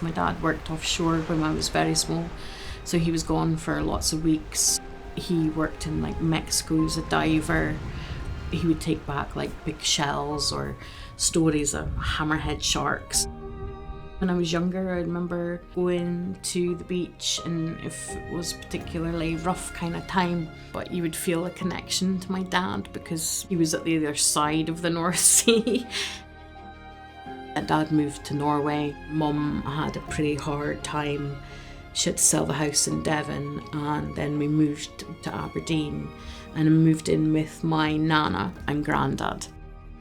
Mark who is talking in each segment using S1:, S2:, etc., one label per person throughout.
S1: My dad worked offshore when I was very small, so he was gone for lots of weeks. He worked in like Mexico as a diver. He would take back like big shells or stories of hammerhead sharks. When I was younger, I remember going to the beach, and if it was particularly rough kind of time, but you would feel a connection to my dad because he was at the other side of the North Sea. Dad moved to Norway. Mum had a pretty hard time. She had to sell the house in Devon, and then we moved to Aberdeen and I moved in with my nana and granddad.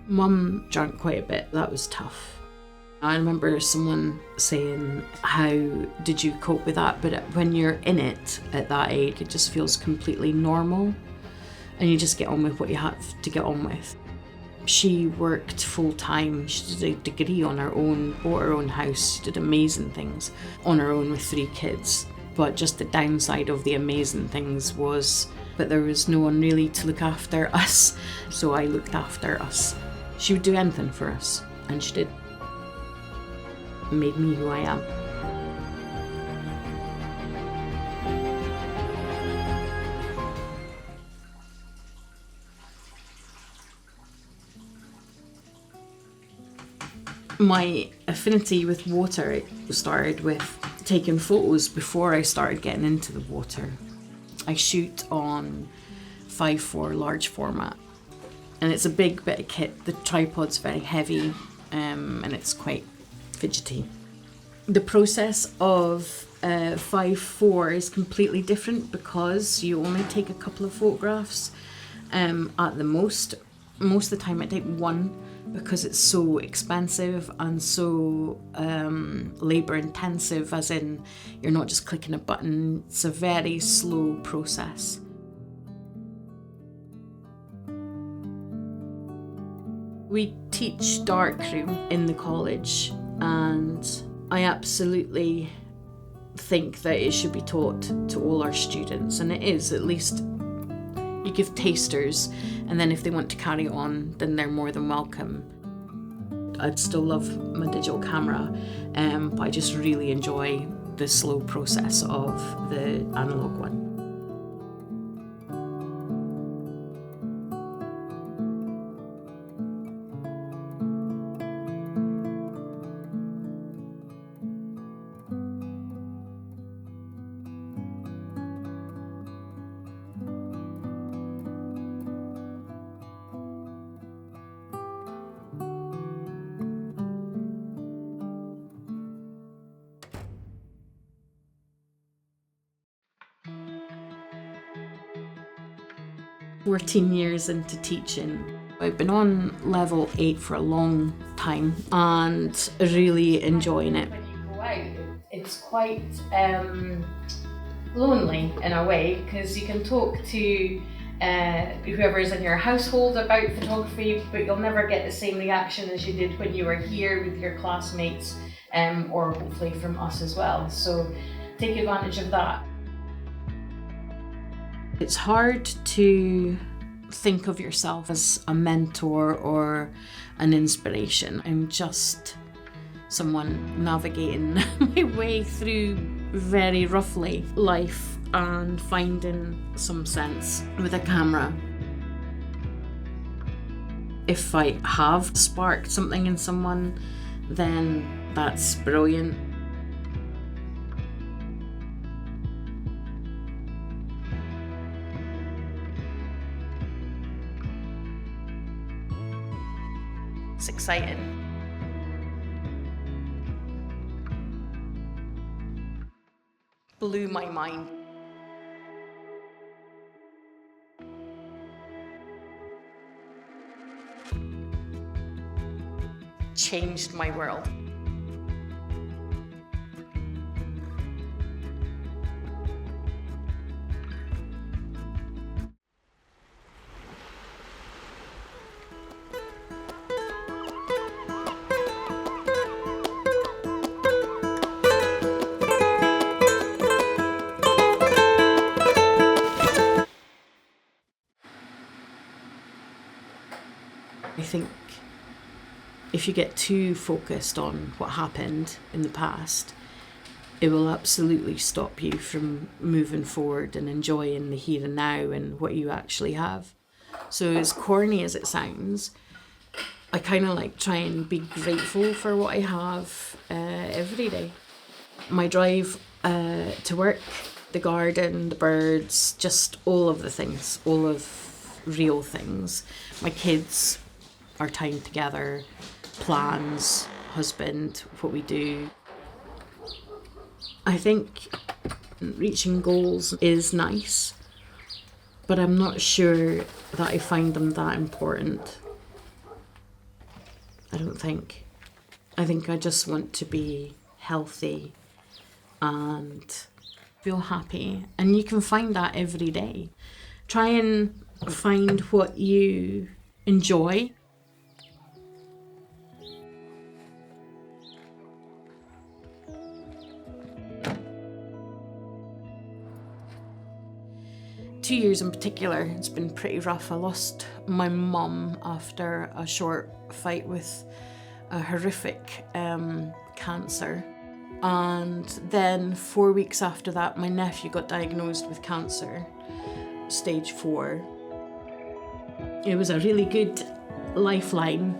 S1: Mum drank quite a bit. That was tough. I remember someone saying, how did you cope with that? But when you're in it at that age, it just feels completely normal and you just get on with what you have to get on with. She worked full time. She did a degree on her own, bought her own house, she did amazing things on her own with 3 kids. But just the downside of the amazing things was that there was no one really to look after us. So I looked after us. She would do anything for us, and she did. Made me who I am. My affinity with water started with taking photos before I started getting into the water. I shoot on 5:4 large format, and it's a big bit of kit. The tripod's very heavy, and it's quite fidgety. The process of 5:4 is completely different because you only take a couple of photographs at the most. Most of the time I take 1 because it's so expensive and so labour intensive, as in you're not just clicking a button. It's a very slow process. We teach darkroom in the college, and I absolutely think that it should be taught to all our students, and it is. At least you give tasters, and then if they want to carry on, then they're more than welcome. I'd still love my digital camera, but I just really enjoy the slow process of the analogue one. "14 years into teaching. I've been on level 8 for a long time and really enjoying it. When you go out, it's quite lonely in a way, because you can talk to whoever's in your household about photography, but you'll never get the same reaction as you did when you were here with your classmates, or hopefully from us as well. So take advantage of that. It's hard to think of yourself as a mentor or an inspiration. I'm just someone navigating my way through very roughly life and finding some sense with a camera. If I have sparked something in someone, then that's brilliant. It's exciting. Blew my mind. Changed my world. I think if you get too focused on what happened in the past, it will absolutely stop you from moving forward and enjoying the here and now and what you actually have. So as corny as it sounds, I kind of like try and be grateful for what I have every day. My drive to work, the garden, the birds, just all of the things, all of real things. My kids, our time together, plans, husband, what we do. I think reaching goals is nice, but I'm not sure that I find them that important. I don't think. I think I just want to be healthy and feel happy. And you can find that every day. Try and find what you enjoy. Two years in particular, it's been pretty rough. I lost my mum after a short fight with a horrific cancer. And then 4 weeks after that, my nephew got diagnosed with cancer, stage 4. It was a really good lifeline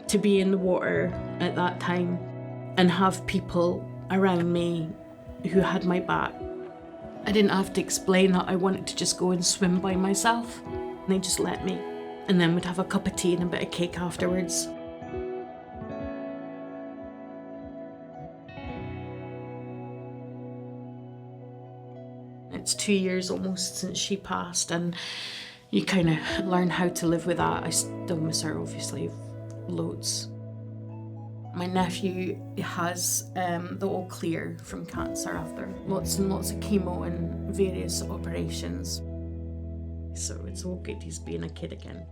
S1: to be in the water at that time and have people around me who had my back. I didn't have to explain that I wanted to just go and swim by myself. They just let me. And then we'd have a cup of tea and a bit of cake afterwards. It's 2 years almost since she passed, and you kind of learn how to live with that. I still miss her, obviously, loads. My nephew has the all clear from cancer after lots and lots of chemo and various operations. So it's all good, he's being a kid again.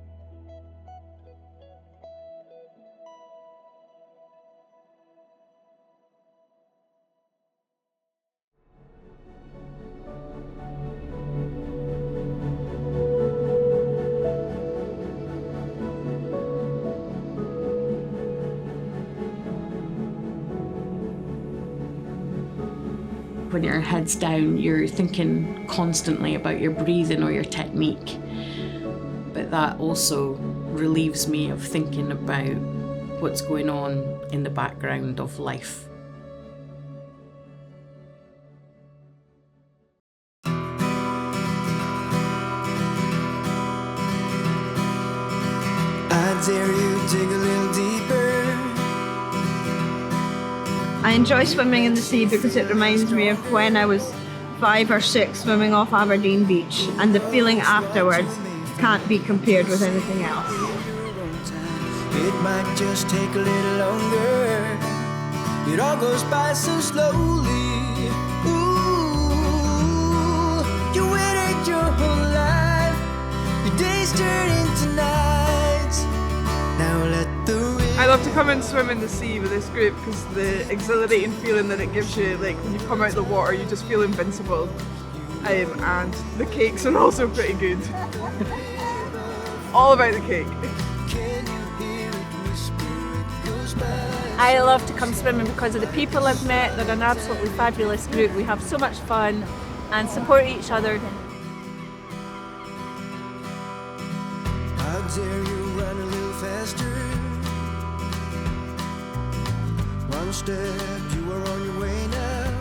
S1: When your head's down, you're thinking constantly about your breathing or your technique. But that also relieves me of thinking about what's going on in the background of life.
S2: I dare you dig a little deeper.
S3: I enjoy swimming in the sea because it reminds me of when I was 5 or 6 swimming off Aberdeen beach, and the feeling afterwards can't be compared with anything else.
S2: It might just take a little longer. It all goes by so slowly. Ooh, you waited your whole life. Your days turn into nights. Now let the
S4: I love to come and swim in the sea with this group because the exhilarating feeling that it gives you, like when you come out of the water, you just feel invincible. And the cakes are also pretty good. All about the cake.
S5: I love to come swimming because of the people I've met. They're an absolutely fabulous group. We have so much fun and support each other.
S2: How dare you run a little faster? One step, you are on your way now.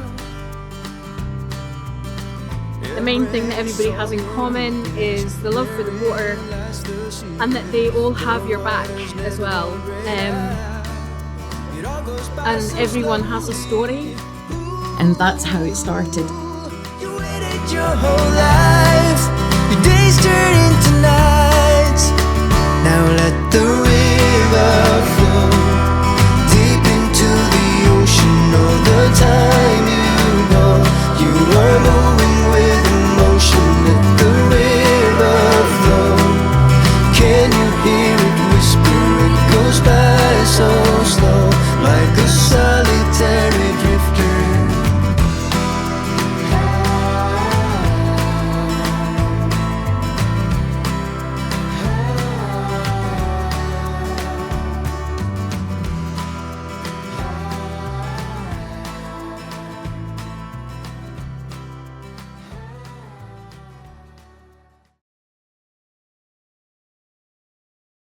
S6: The main thing that everybody has in common is the love for the water, and that they all have your back as well. And everyone has a story.
S1: And that's how it started.
S2: You waited your whole life. Your days turn into nights. Now let the river flow deep into the ocean all the time.